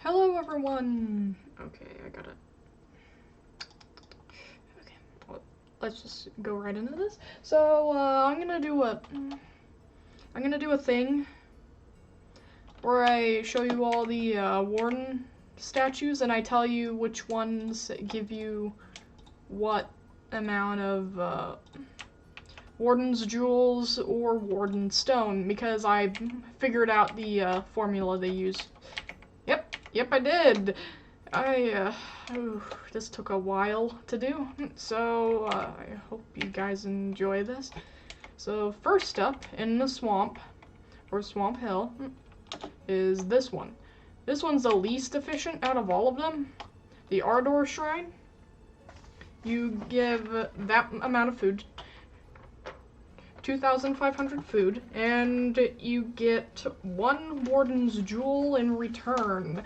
Hello everyone! Okay, I got it. Okay, well, let's just go right into this. So, I'm gonna do a thing where I show you all the, warden statues, and I tell you which ones give you what amount of, warden's jewels or warden stone, because I figured out the, formula they use. Yep, I did! This took a while to do, so I hope you guys enjoy this. So first up in the swamp, or Swamp Hill, is this one. This one's the least efficient out of all of them. The Ardor Shrine. You give that amount of food, 2,500 food, and you get 1 Warden's Jewel in return.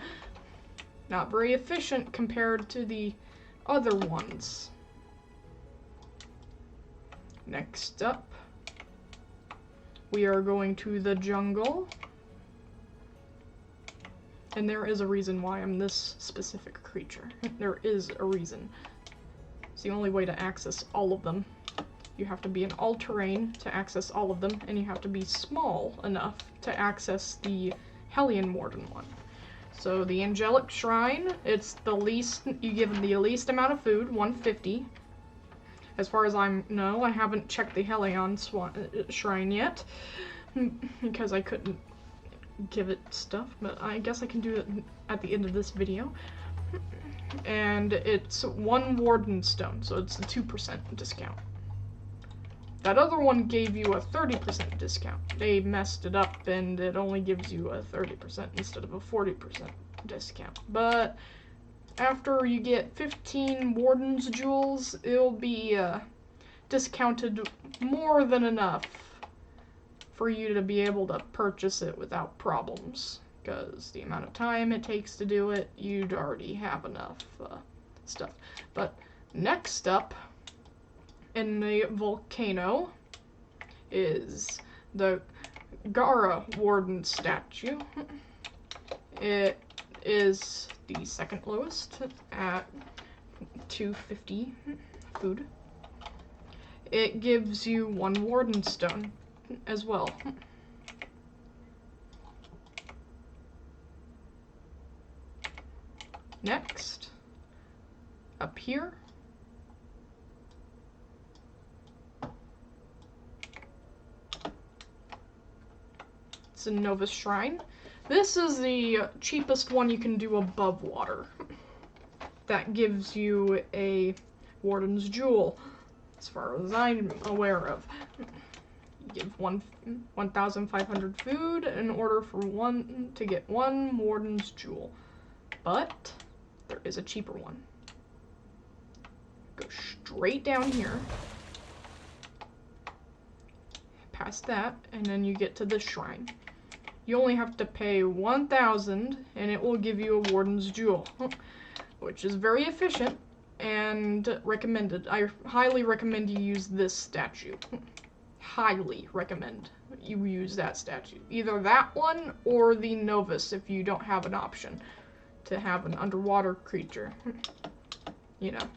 Not very efficient compared to the other ones. Next up, we are going to the jungle. And there is a reason why I'm this specific creature. There is a reason. It's the only way to access all of them. You have to be in all-terrain to access all of them, and you have to be small enough to access the Hellion Warden one. So the Angelic Shrine, it's the least, you give the least amount of food, 150. As far as I know, I haven't checked the Hellion Shrine yet, because I couldn't give it stuff, but I guess I can do it at the end of this video. And it's 1 Warden Stone, so it's a 2% discount. That other one gave you a 30% discount. They messed it up and it only gives you a 30% instead of a 40% discount. But after you get 15 Warden's Jewels, it'll be discounted more than enough for you to be able to purchase it without problems. Because the amount of time it takes to do it, you'd already have enough stuff. But next up, in the volcano is the Gara Warden statue. It is the second lowest at 250 food. It gives you 1 Warden Stone as well. Next, up here, a Novus Shrine. This is the cheapest one you can do above water. That gives you a Warden's Jewel, as far as I'm aware of. You give 1,500 food in order for to get 1 Warden's Jewel. But there is a cheaper one. Go straight down here, past that, and then you get to this shrine. You only have to pay 1,000 and it will give you a Warden's Jewel, which is very efficient and recommended. I highly recommend you use this statue. Highly recommend you use that statue. Either that one or the Novus if you don't have an option to have an underwater creature. You know.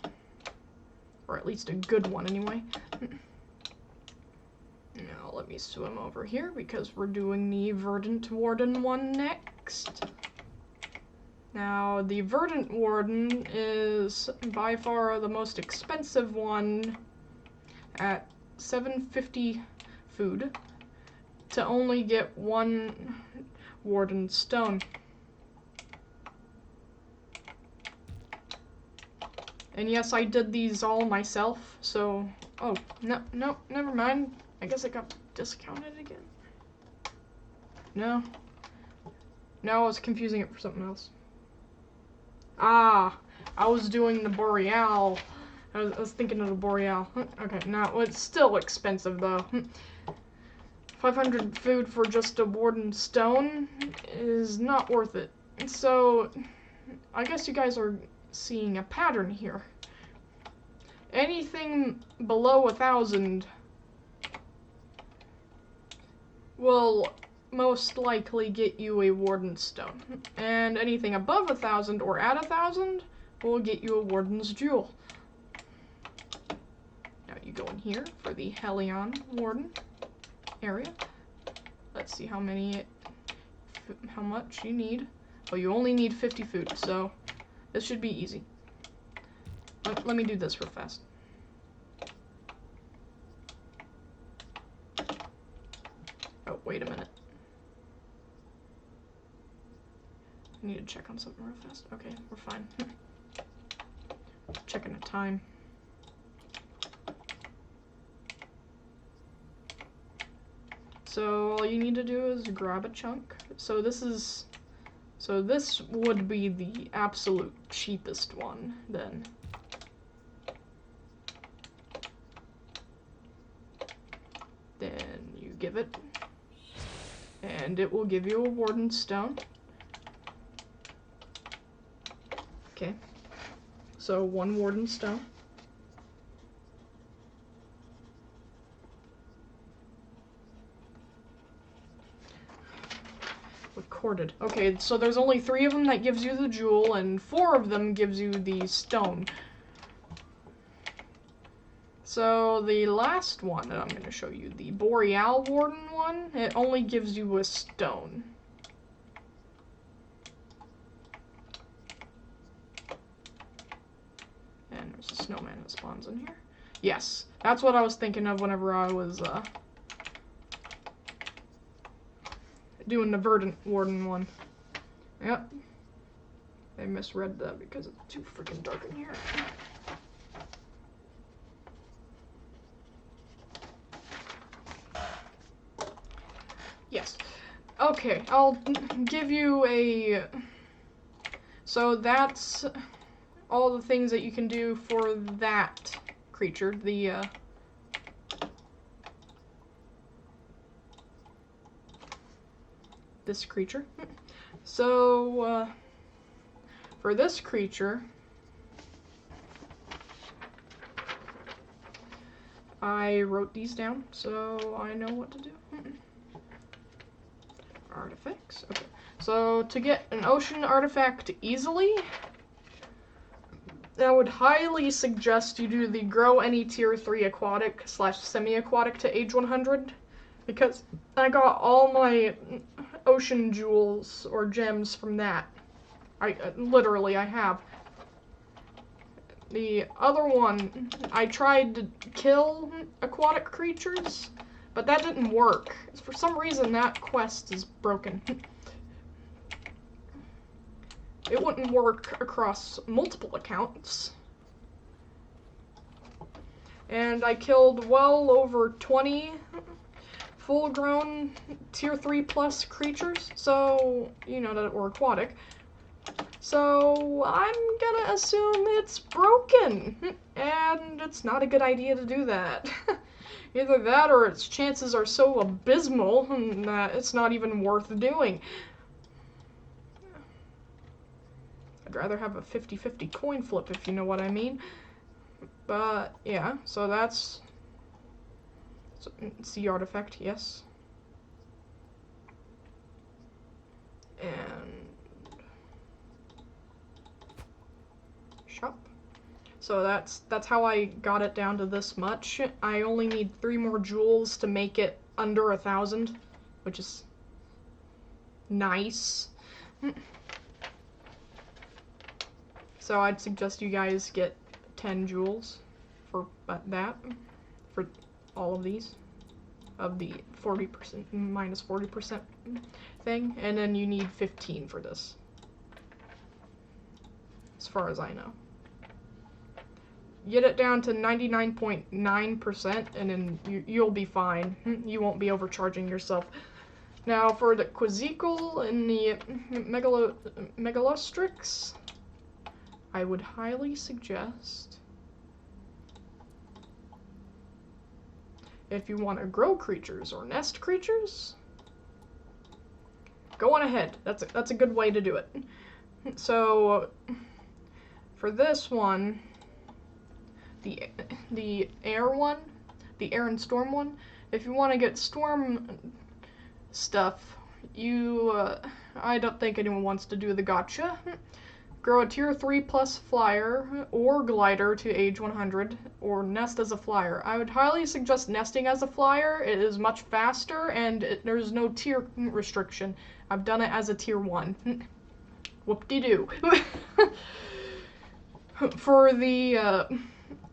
Or at least a good one anyway. Now let me swim over here because we're doing the Verdant Warden one next. Now the Verdant Warden is by far the most expensive one at 750 food to only get 1 Warden Stone. And yes, I did these all myself, so, oh, no, never mind. I guess it got discounted again. No, I was confusing it for something else. Ah, I was doing the Boreal. I was thinking of the Boreal. Okay, now it's still expensive though. 500 food for just a Warden Stone is not worth it. So, I guess you guys are seeing a pattern here. Anything below 1,000 will most likely get you a warden stone. And anything above 1,000 or at 1,000 will get you a warden's jewel. Now you go in here for the Helion warden area. Let's see how much you need. Oh, you only need 50 food, so this should be easy. Let me do this real fast. Oh, wait a minute. I need to check on something real fast. Okay, we're fine. Checking the time. So all you need to do is grab a chunk. So this would be the absolute cheapest one then. Then you give it, and it will give you a warden stone. Okay, so 1 warden stone. Recorded. Okay, so there's only 3 of them that gives you the jewel, and 4 of them gives you the stone. So the last one that I'm going to show you, the Boreal Warden one, it only gives you a stone. And there's a snowman that spawns in here. Yes, that's what I was thinking of whenever I was doing the Verdant Warden one. Yep. I misread that because it's too freaking dark in here. Yes. Okay, I'll give you a... So that's all the things that you can do for that creature, the, this creature. So, for this creature, I wrote these down, so I know what to do. Artifacts. Okay. So to get an ocean artifact easily, I would highly suggest you do the grow any tier 3 aquatic / semi-aquatic to age 100, because I got all my ocean jewels or gems from that. I have. The other one, I tried to kill aquatic creatures, but that didn't work. For some reason, that quest is broken. It wouldn't work across multiple accounts. And I killed well over 20 full-grown tier 3 plus creatures, so, you know, that were aquatic. So, I'm gonna assume it's broken, and it's not a good idea to do that. Either that or its chances are so abysmal that it's not even worth doing. I'd rather have a 50-50 coin flip, if you know what I mean. But, yeah, so that's... Sea artifact, yes. And... shop. So that's how I got it down to this much. I only need 3 more jewels to make it under 1,000, which is nice. So I'd suggest you guys get 10 jewels for that, for all of these, of the 40%, minus 40% thing, and then you need 15 for this, as far as I know. Get it down to 99.9%, and then you'll be fine. You won't be overcharging yourself. Now, for the Quizzical and the Megalostrix, I would highly suggest, if you want to grow creatures or nest creatures, go on ahead. That's a good way to do it. So, for this one, the air one, the air and storm one, if you want to get storm stuff I don't think anyone wants to do the gotcha. Grow a tier 3 plus flyer or glider to age 100, or nest as a flyer. I would highly suggest nesting as a flyer. It is much faster, and there's no tier restriction. I've done it as a tier 1. Whoop-de-doo. For the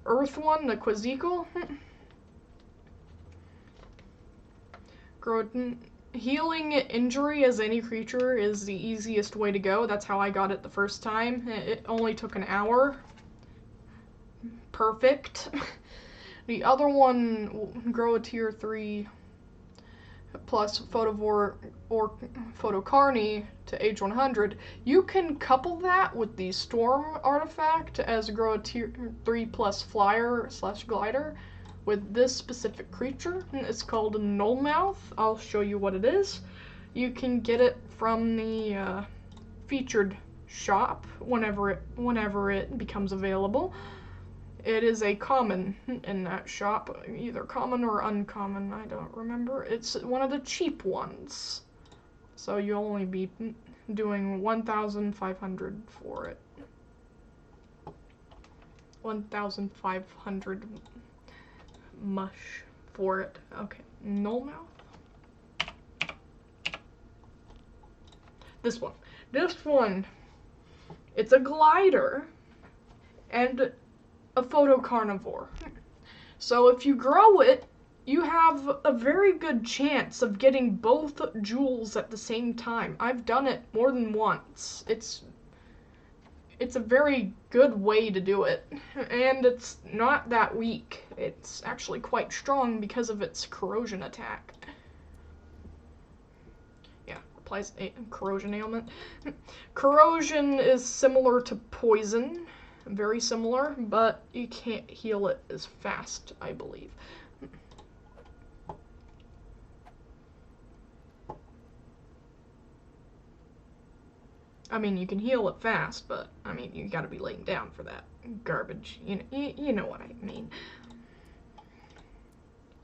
Earth one, the Quizzical, healing injury as any creature is the easiest way to go. That's how I got it the first time. It only took an hour. Perfect. The other one, grow a tier 3 plus Photovore or Photocarny to age 100. You can couple that with the Storm artifact as grow a tier 3 plus flyer / glider with this specific creature. It's called Nullmouth. I'll show you what it is. You can get it from the featured shop whenever it becomes available. It is a common in that shop, either common or uncommon, I don't remember. It's one of the cheap ones. So you'll only be doing 1,500 for it. 1,500 mush for it. Okay, Nullmouth. This one, it's a glider and a photocarnivore. So if you grow it, you have a very good chance of getting both jewels at the same time. I've done it more than once. It's a very good way to do it, and it's not that weak. It's actually quite strong because of its corrosion attack. Yeah, applies corrosion ailment. Corrosion is similar to poison, very similar, but you can't heal it as fast, I believe. I mean, you can heal it fast, but, I mean, you gotta be laying down for that garbage. You know what I mean.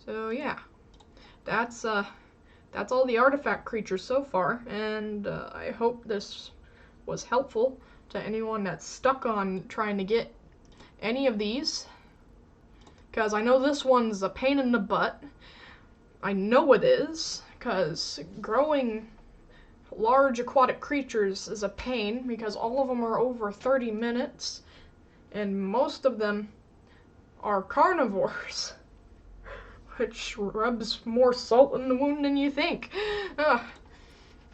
So, yeah. That's all the artifact creatures so far, and I hope this was helpful to anyone that's stuck on trying to get any of these. Because I know this one's a pain in the butt. I know it is, because growing large aquatic creatures is a pain because all of them are over 30 minutes and most of them are carnivores, which rubs more salt in the wound than you think.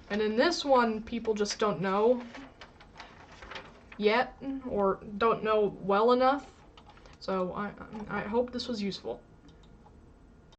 And in this one, people just don't know yet or don't know well enough. So I hope this was useful.